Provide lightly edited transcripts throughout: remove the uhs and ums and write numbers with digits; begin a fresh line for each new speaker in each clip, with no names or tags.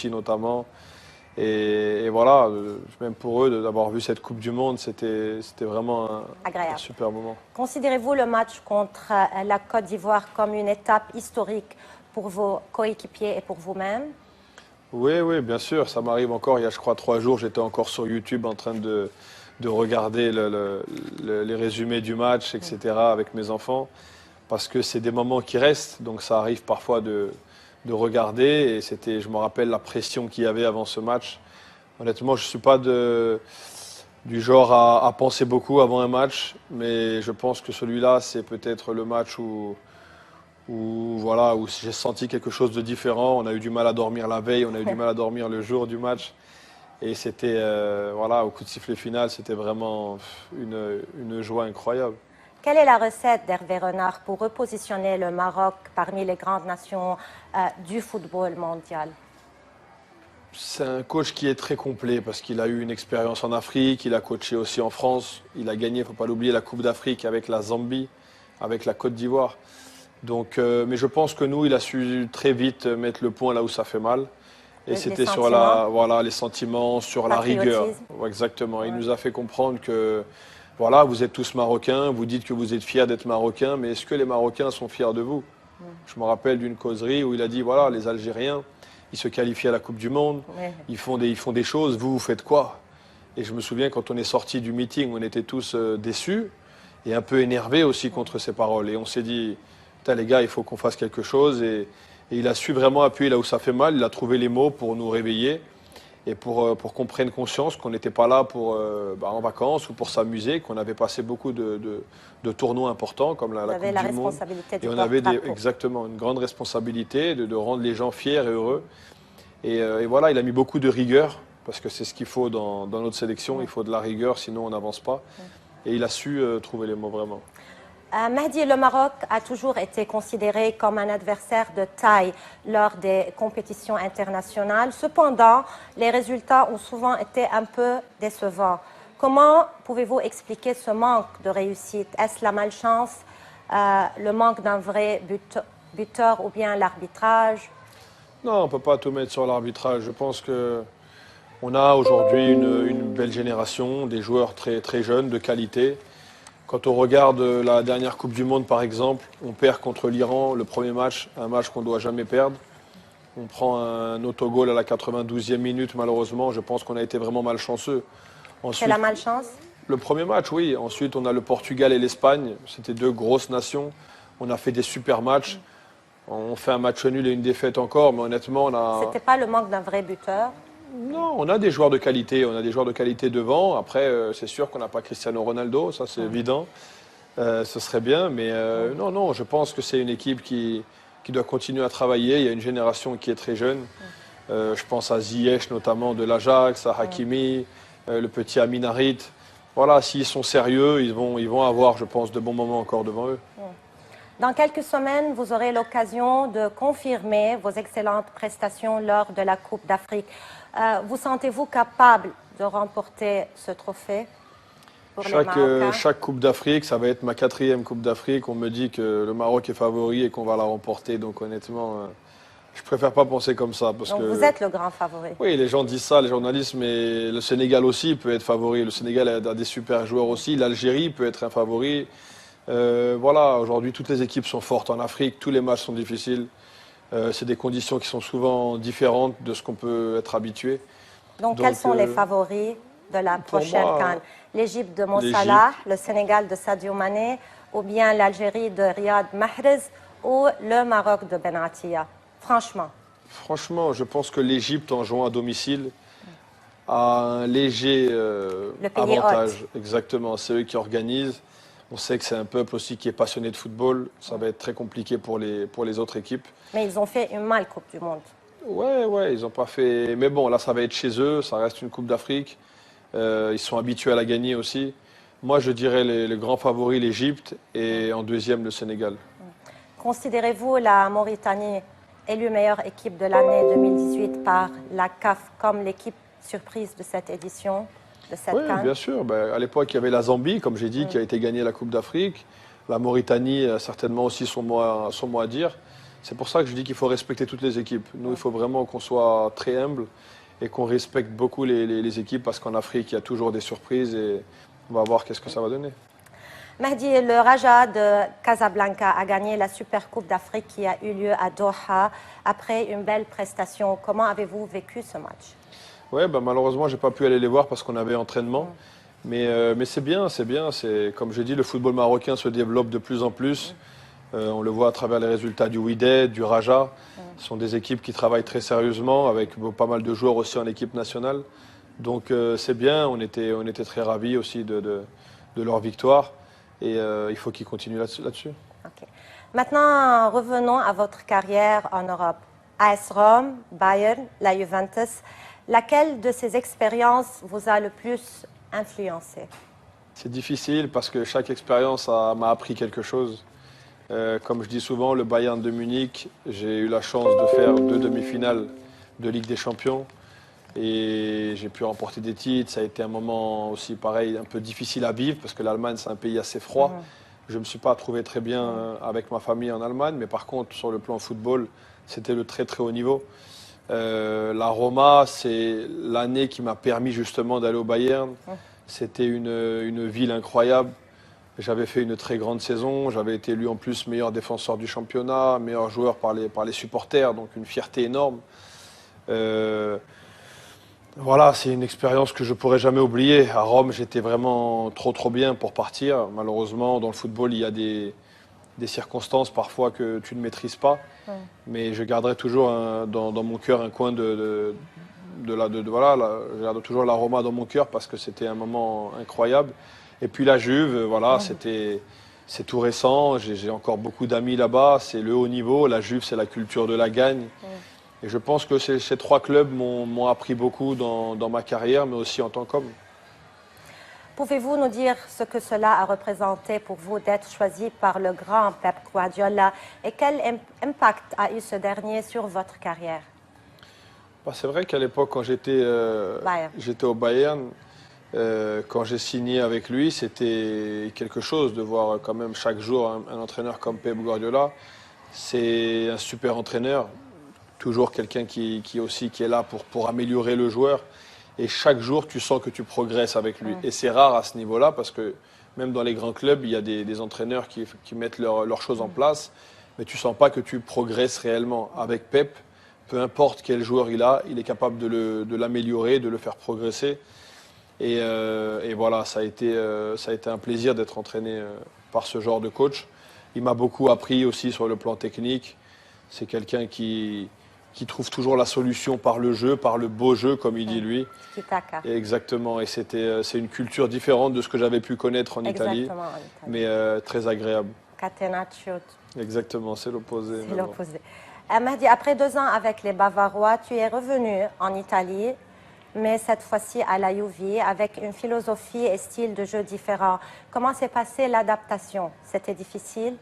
aussi notamment. Et voilà, même pour eux, d'avoir vu cette Coupe du Monde, c'était vraiment un
Agréable.
super moment.
Considérez-vous le match contre la Côte d'Ivoire comme une étape historique pour vos coéquipiers et pour vous-même?
Oui, oui, bien sûr, ça m'arrive encore. Il y a, je crois, 3 jours, j'étais encore sur YouTube en train de regarder les résumés du match, etc., avec mes enfants, parce que c'est des moments qui restent. Donc ça arrive parfois de regarder. Et je me rappelle la pression qu'il y avait avant ce match. Honnêtement, je ne suis pas du genre à penser beaucoup avant un match, mais je pense que celui-là, c'est peut-être le match voilà, où j'ai senti quelque chose de différent. On a eu du mal à dormir la veille, on a eu du mal à dormir le jour du match. Et c'était, voilà, au coup de sifflet final, c'était vraiment une joie incroyable.
Quelle est la recette d'Hervé Renard pour repositionner le Maroc parmi les grandes nations du football mondial?
C'est un coach qui est très complet parce qu'il a eu une expérience en Afrique, il a coaché aussi en France, il a gagné, il ne faut pas l'oublier, la Coupe d'Afrique avec la Zambie, avec la Côte d'Ivoire. Donc, mais je pense que nous, il a su très vite mettre le point là où ça fait mal. Et c'était sur voilà, les sentiments, sur la rigueur. Ouais, exactement. Ouais. Il nous a fait comprendre que voilà, vous êtes tous Marocains, vous dites que vous êtes fiers d'être Marocains, mais est-ce que les Marocains sont fiers de vous? Je me rappelle d'une causerie où il a dit, voilà, les Algériens, ils se qualifient à la Coupe du Monde, ils font des choses, vous faites quoi? Et je me souviens quand on est sorti du meeting, on était tous déçus et un peu énervés aussi contre ces paroles. Et on s'est dit, putain les gars, il faut qu'on fasse quelque chose. Et il a su vraiment appuyer là où ça fait mal, il a trouvé les mots pour nous réveiller et pour qu'on prenne conscience qu'on n'était pas là en vacances ou pour s'amuser, qu'on avait passé beaucoup de tournois importants comme la Coupe du Monde. Et on avait exactement une grande responsabilité de rendre les gens fiers et heureux. Et voilà, il a mis beaucoup de rigueur, parce que c'est ce qu'il faut dans notre sélection, il faut de la rigueur, sinon on n'avance pas. Et il a su trouver les mots vraiment.
Mahdi, le Maroc a toujours été considéré comme un adversaire de taille lors des compétitions internationales. Cependant, les résultats ont souvent été un peu décevants. Comment pouvez-vous expliquer ce manque de réussite? Est-ce la malchance, le manque d'un vrai buteur ou bien l'arbitrage?
Non, on ne peut pas tout mettre sur l'arbitrage. Je pense qu'on a aujourd'hui une belle génération, des joueurs très, très jeunes, de qualité. Quand on regarde la dernière Coupe du Monde, par exemple, on perd contre l'Iran le premier match, un match qu'on ne doit jamais perdre. On prend un autogol à la 92e minute, malheureusement. Je pense qu'on a été vraiment malchanceux.
C'est la malchance?
Le premier match, oui. Ensuite, on a le Portugal et l'Espagne. C'était deux grosses nations. On a fait des super matchs. On fait un match nul et une défaite encore, mais honnêtement, on a...
C'était pas le manque d'un vrai buteur?
Non, on a des joueurs de qualité. On a des joueurs de qualité devant. Après, c'est sûr qu'on n'a pas Cristiano Ronaldo, ça c'est évident. Ce serait bien, mais non, non, je pense que c'est une équipe qui doit continuer à travailler. Il y a une génération qui est très jeune. Je pense à Ziyech notamment de l'Ajax, à Hakimi, le petit Amin Harit. Voilà, s'ils sont sérieux, ils vont avoir, je pense, de bons moments encore devant eux.
Dans quelques semaines, vous aurez l'occasion de confirmer vos excellentes prestations lors de la Coupe d'Afrique. Vous sentez-vous capable de remporter ce trophée pour les Marocains?
Chaque Coupe d'Afrique, ça va être ma 4e Coupe d'Afrique. On me dit que le Maroc est favori et qu'on va la remporter. Donc honnêtement, je préfère pas penser comme ça.
Donc vous êtes le grand favori?
Oui, les gens disent ça, les journalistes, mais le Sénégal aussi peut être favori. Le Sénégal a des super joueurs aussi. L'Algérie peut être un favori. Voilà, aujourd'hui, toutes les équipes sont fortes en Afrique. Tous les matchs sont difficiles. C'est des conditions qui sont souvent différentes de ce qu'on peut être habitué.
Donc quels sont les favoris de la prochaine CAN? L'Égypte de Mo Salah, le Sénégal de Sadio Mané, ou bien l'Algérie de Riyad Mahrez, ou le Maroc de Benatia? Franchement.
Franchement, je pense que l'Égypte, en jouant à domicile, a un léger avantage. Exactement, c'est eux qui organisent. On sait que c'est un peuple aussi qui est passionné de football. Ça va être très compliqué pour les autres équipes.
Mais ils ont fait une mal Coupe du Monde.
Ouais, ils n'ont pas fait... Mais bon, là, ça va être chez eux. Ça reste une Coupe d'Afrique. Ils sont habitués à la gagner aussi. Moi, je dirais les grands favoris, l'Égypte, et en deuxième, le Sénégal.
Considérez-vous la Mauritanie élue meilleure équipe de l'année 2018 par la CAF comme l'équipe surprise de cette édition?
Oui, bien sûr. À l'époque, il y avait la Zambie, comme j'ai dit, qui a été gagnée la Coupe d'Afrique. La Mauritanie a certainement aussi son mot à dire. C'est pour ça que je dis qu'il faut respecter toutes les équipes. Nous, il faut vraiment qu'on soit très humble et qu'on respecte beaucoup les équipes parce qu'en Afrique, il y a toujours des surprises et on va voir qu'est-ce que ça va donner.
Mahdi, le Raja de Casablanca a gagné la Super Coupe d'Afrique qui a eu lieu à Doha après une belle prestation. Comment avez-vous vécu ce match?
Ouais, bah, malheureusement, j'ai pas pu aller les voir parce qu'on avait entraînement. Mais c'est bien, c'est bien. Comme je dis, le football marocain se développe de plus en plus. On le voit à travers les résultats du Wydad, du Raja. Ce sont des équipes qui travaillent très sérieusement avec pas mal de joueurs aussi en équipe nationale. Donc c'est bien, on était très ravis aussi de leur victoire. Et il faut qu'ils continuent là-dessus.
Ok. Maintenant, revenons à votre carrière en Europe. AS Rome, Bayern, la Juventus. Laquelle de ces expériences vous a le plus influencé?
C'est difficile parce que chaque expérience m'a appris quelque chose. Comme je dis souvent, le Bayern de Munich, j'ai eu la chance de faire 2 demi-finales de Ligue des Champions. Et j'ai pu remporter des titres. Ça a été un moment aussi pareil, un peu difficile à vivre parce que l'Allemagne, c'est un pays assez froid. Je ne me suis pas trouvé très bien avec ma famille en Allemagne, mais par contre, sur le plan football, c'était le très très haut niveau. La Roma, c'est l'année qui m'a permis justement d'aller au Bayern. C'était une ville incroyable. J'avais fait une très grande saison. J'avais été élu en plus meilleur défenseur du championnat, meilleur joueur par les supporters, donc une fierté énorme. Voilà, c'est une expérience que je ne pourrai jamais oublier. À Rome, j'étais vraiment trop bien pour partir. Malheureusement, dans le football, il y a des circonstances parfois que tu ne maîtrises pas. Mais je garderai toujours dans mon cœur un coin voilà, je garde toujours la Roma dans mon cœur parce que c'était un moment incroyable. Et puis la Juve, voilà, c'est tout récent. J'ai encore beaucoup d'amis là-bas. C'est le haut niveau. La Juve, c'est la culture de la gagne. Et je pense que ces 3 clubs m'ont appris beaucoup dans ma carrière, mais aussi en tant qu'homme.
Pouvez-vous nous dire ce que cela a représenté pour vous d'être choisi par le grand Pep Guardiola et quel impact a eu ce dernier sur votre carrière?
Bah, c'est vrai qu'à l'époque, quand j'étais au Bayern, quand j'ai signé avec lui, c'était quelque chose de voir quand même chaque jour un entraîneur comme Pep Guardiola. C'est un super entraîneur. Toujours quelqu'un qui est là pour améliorer le joueur. Et chaque jour, tu sens que tu progresses avec lui. Et c'est rare à ce niveau-là parce que même dans les grands clubs, il y a des entraîneurs qui mettent leurs choses en place. Mais tu ne sens pas que tu progresses réellement. Avec Pep, peu importe quel joueur il est capable de l'améliorer, de le faire progresser. Et voilà, ça a été un plaisir d'être entraîné par ce genre de coach. Il m'a beaucoup appris aussi sur le plan technique. C'est quelqu'un qui trouve toujours la solution par le jeu, par le beau jeu, comme il dit lui. Et exactement. Et c'est une culture différente de ce que j'avais pu connaître en Italie, mais très agréable.
Catenaccio.
Exactement, c'est l'opposé.
C'est l'opposé. Mahdi, après 2 ans avec les Bavarois, tu es revenu en Italie, mais cette fois-ci à la Juve, avec une philosophie et style de jeu différents. Comment s'est passée l'adaptation? C'était difficile?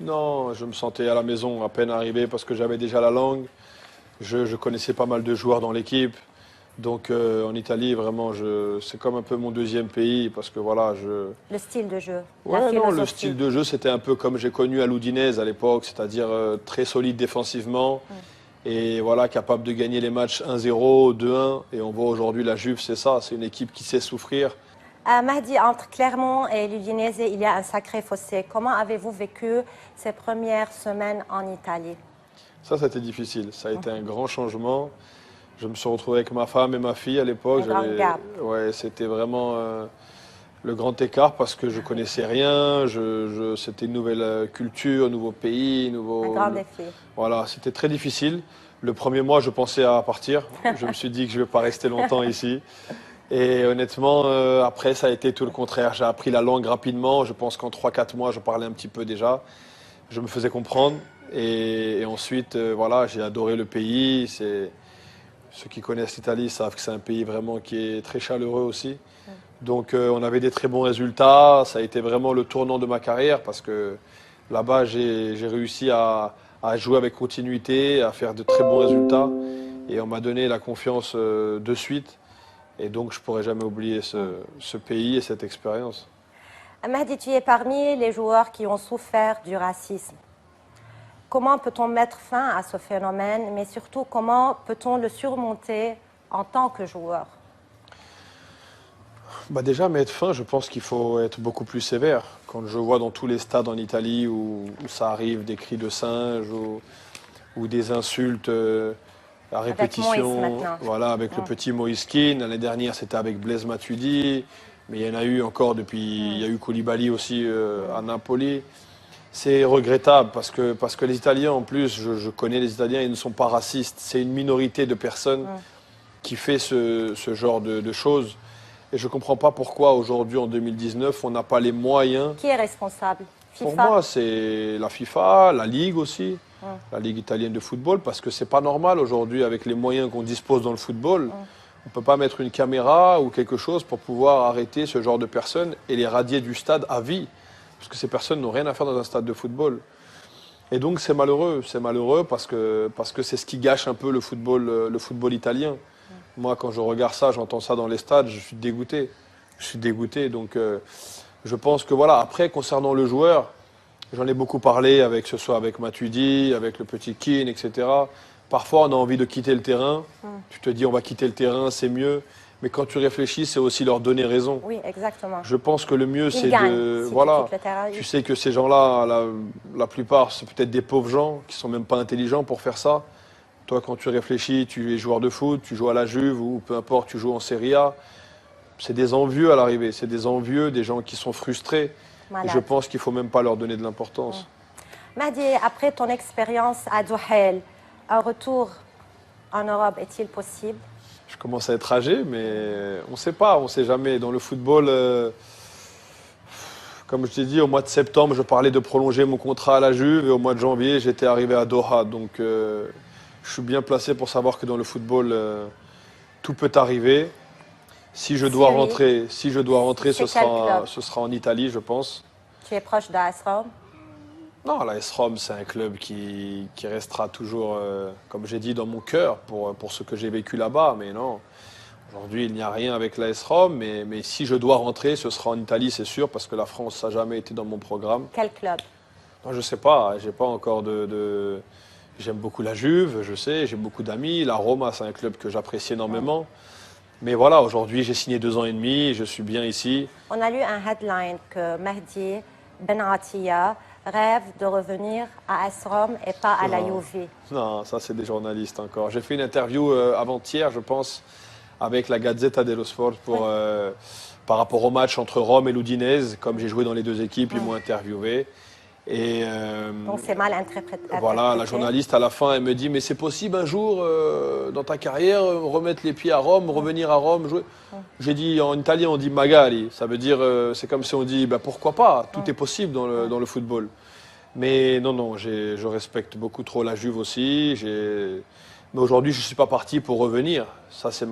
Non, je me sentais à la maison à peine arrivé parce que j'avais déjà la langue. Je connaissais pas mal de joueurs dans l'équipe. Donc en Italie, vraiment, c'est comme un peu mon deuxième pays parce que voilà,
Le style de jeu,
ouais, non, le style de jeu, c'était un peu comme j'ai connu à l'Udinese à l'époque, c'est-à-dire très solide défensivement et voilà, capable de gagner les matchs 1-0, 2-1. Et on voit aujourd'hui la Juve, c'est ça, c'est une équipe qui sait souffrir.
Mahdi, entre Clermont et l'Udinese, il y a un sacré fossé. Comment avez-vous vécu ces premières semaines en Italie?
Ça, c'était difficile. Ça a été un grand changement. Je me suis retrouvé avec ma femme et ma fille à l'époque. Ouais, c'était vraiment le grand écart parce que je connaissais rien. C'était une nouvelle culture, un nouveau pays,
un grand défi.
Voilà, c'était très difficile. Le premier mois, je pensais à partir. Je me suis dit que je ne vais pas rester longtemps ici. Et honnêtement, après, ça a été tout le contraire. J'ai appris la langue rapidement. Je pense qu'en 3-4 mois, je parlais un petit peu déjà. Je me faisais comprendre. Et ensuite, voilà, j'ai adoré le pays. Ceux qui connaissent l'Italie savent que c'est un pays vraiment qui est très chaleureux aussi. Donc, on avait des très bons résultats. Ça a été vraiment le tournant de ma carrière parce que là-bas, j'ai réussi à jouer avec continuité, à faire de très bons résultats. Et on m'a donné la confiance de suite. Et donc, je ne pourrai jamais oublier ce pays et cette expérience.
Mahdi, tu es parmi les joueurs qui ont souffert du racisme. comment peut-on mettre fin à ce phénomène, mais surtout comment peut-on le surmonter en tant que joueur?
Bah déjà, mettre fin, je pense qu'il faut être beaucoup plus sévère. Quand je vois dans tous les stades en Italie où ça arrive des cris de singe ou des insultes à
Avec Moïse
répétition,
maintenant.
voilà, avec le petit Moïse Kean. L'année dernière, c'était avec Blaise Matuidi, mais il y en a eu encore depuis. Il y a eu Koulibaly aussi à Napoli. C'est regrettable parce que les Italiens, en plus, je connais les Italiens, ils ne sont pas racistes. C'est une minorité de personnes qui fait ce genre de choses. Et je ne comprends pas pourquoi aujourd'hui, en 2019, on n'a pas les moyens.
Qui est responsable?
Pour
FIFA?
moi, c'est la FIFA, la Ligue aussi, la Ligue italienne de football, parce que c'est pas normal aujourd'hui, avec les moyens qu'on dispose dans le football, on ne peut pas mettre une caméra ou quelque chose pour pouvoir arrêter ce genre de personnes et les radier du stade à vie, parce que ces personnes n'ont rien à faire dans un stade de football. Et donc c'est malheureux parce que c'est ce qui gâche un peu le football italien. Moi, quand je regarde ça, j'entends ça dans les stades, je suis dégoûté. Je suis dégoûté, donc je pense que voilà. Après, concernant le joueur, j'en ai beaucoup parlé avec, que ce soit avec Matuidi, avec le petit Kean, etc. Parfois, on a envie de quitter le terrain. Tu te dis, on va quitter le terrain, c'est mieux. Mais quand tu réfléchis, c'est aussi leur donner raison.
Oui, exactement.
Je pense que le mieux, c'est
gagnent
de...
si tu
Voilà.
quittes le terrain.
Tu sais que ces gens-là, la plupart, c'est peut-être des pauvres gens qui sont même pas intelligents pour faire ça. Toi, quand tu réfléchis, tu es joueur de foot, tu joues à la Juve ou peu importe, tu joues en Serie A. C'est des envieux à l'arrivée, c'est des envieux, des gens qui sont frustrés. Et je pense qu'il ne faut même pas leur donner de l'importance.
Mahdi, après ton expérience à Douhail, un retour en Europe est-il possible?
Je commence à être âgé, mais on ne sait pas, on ne sait jamais. Dans le football, comme je t'ai dit, au mois de septembre, je parlais de prolonger mon contrat à la Juve et au mois de janvier, j'étais arrivé à Doha. Donc je suis bien placé pour savoir que dans le football, tout peut arriver. Si je dois rentrer, ce sera en Italie, je pense.
Tu es proche d'AS Rome?
Non, l'AS Rome, c'est un club qui restera toujours, comme j'ai dit, dans mon cœur pour ce que j'ai vécu là-bas. Mais non, aujourd'hui, il n'y a rien avec l'AS Rome. Mais si je dois rentrer, ce sera en Italie, c'est sûr, parce que la France, ça n'a jamais été dans mon programme.
Quel club?
Non, je ne sais pas, j'ai pas encore J'aime beaucoup la Juve, je sais, j'ai beaucoup d'amis. La Roma, c'est un club que j'apprécie énormément. Mais voilà, aujourd'hui, j'ai signé 2 ans et demi, je suis bien ici.
On a lu un headline que Mahdi Ben Attia rêve de revenir à AS Rome et pas à la Juve.
Non, ça, c'est des journalistes encore. J'ai fait une interview avant-hier, je pense, avec la Gazzetta dello Sport par rapport au match entre Rome et l'Udinese. Comme j'ai joué dans les 2 équipes, ils m'ont interviewé. Et
donc c'est mal interprété.
Voilà, la journaliste à la fin, elle me dit, mais c'est possible un jour dans ta carrière remettre les pieds à Rome, revenir à Rome, jouer. J'ai dit en italien on dit magari, ça veut dire c'est comme si on dit bah, pourquoi pas, tout est possible dans le football. Mais non, je respecte beaucoup trop la Juve aussi. Mais aujourd'hui je ne suis pas parti pour revenir. Ça c'est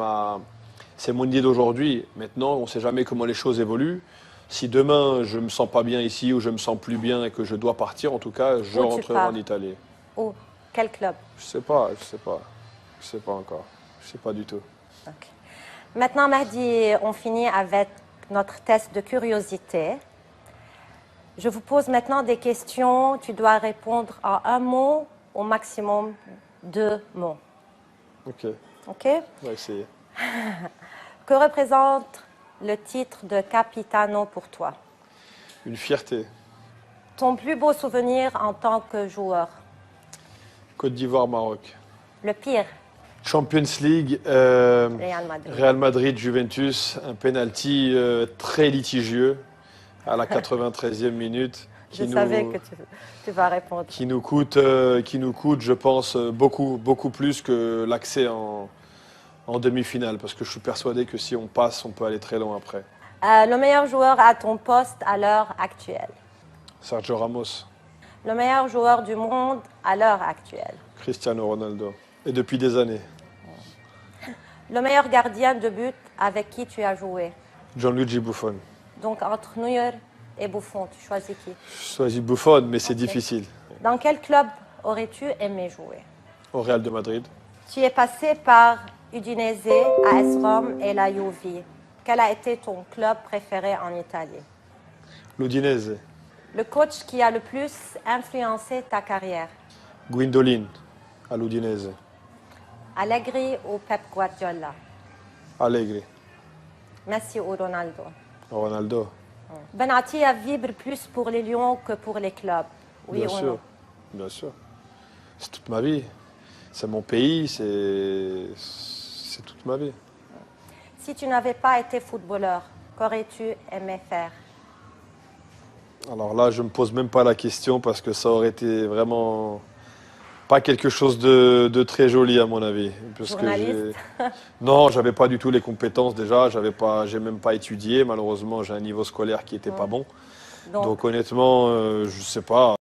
mon idée d'aujourd'hui. Maintenant on ne sait jamais comment les choses évoluent. Si demain je ne me sens pas bien ici ou je me sens plus bien et que je dois partir, en tout cas, je rentrerai en Italie.
Où? Quel club?
Je sais pas encore. Je sais pas du tout.
Okay. Maintenant, Mahdi, on finit avec notre test de curiosité. Je vous pose maintenant des questions. Tu dois répondre en un mot, au maximum 2 mots.
Ok.
Ok?
On va essayer.
Que représente le titre de capitano pour toi?
Une fierté.
Ton plus beau souvenir en tant que joueur?
Côte d'Ivoire, Maroc.
Le pire?
Champions League, Real Madrid, Juventus, un penalty très litigieux à la 93e minute.
Je savais que tu vas répondre.
Qui nous coûte, je pense, beaucoup plus que l'accès en demi-finale, parce que je suis persuadé que si on passe, on peut aller très loin après.
Le meilleur joueur à ton poste à l'heure actuelle?
Sergio Ramos.
Le meilleur joueur du monde à l'heure actuelle?
Cristiano Ronaldo. Et depuis des années.
Le meilleur gardien de but avec qui tu as joué?
Gianluigi Buffon.
Donc entre Neuer et Buffon, tu choisis qui?
Je choisis Buffon, mais c'est difficile.
Dans quel club aurais-tu aimé jouer?
Au Real de Madrid.
Tu es passé par Udinese, AS Rome et la Juve. Quel a été ton club préféré en Italie?
L'Udinese.
Le coach qui a le plus influencé ta carrière?
Guindolin, à l'Udinese.
Allegri ou Pep Guardiola?
Allegri.
Messi ou Ronaldo?
Ronaldo.
Ben Attia vibre plus pour les Lions que pour les clubs. Oui
Bien
ou
sûr.
non?
Bien sûr. C'est toute ma vie. C'est mon pays, c'est toute ma vie.
Si tu n'avais pas été footballeur, qu'aurais-tu aimé faire?
Alors là, je ne me pose même pas la question parce que ça aurait été vraiment pas quelque chose de très joli à mon avis. Parce que
Journaliste?
non, j'avais pas du tout les compétences déjà. J'ai même pas étudié. Malheureusement, j'ai un niveau scolaire qui était pas bon.
Donc,
Donc honnêtement, je sais pas.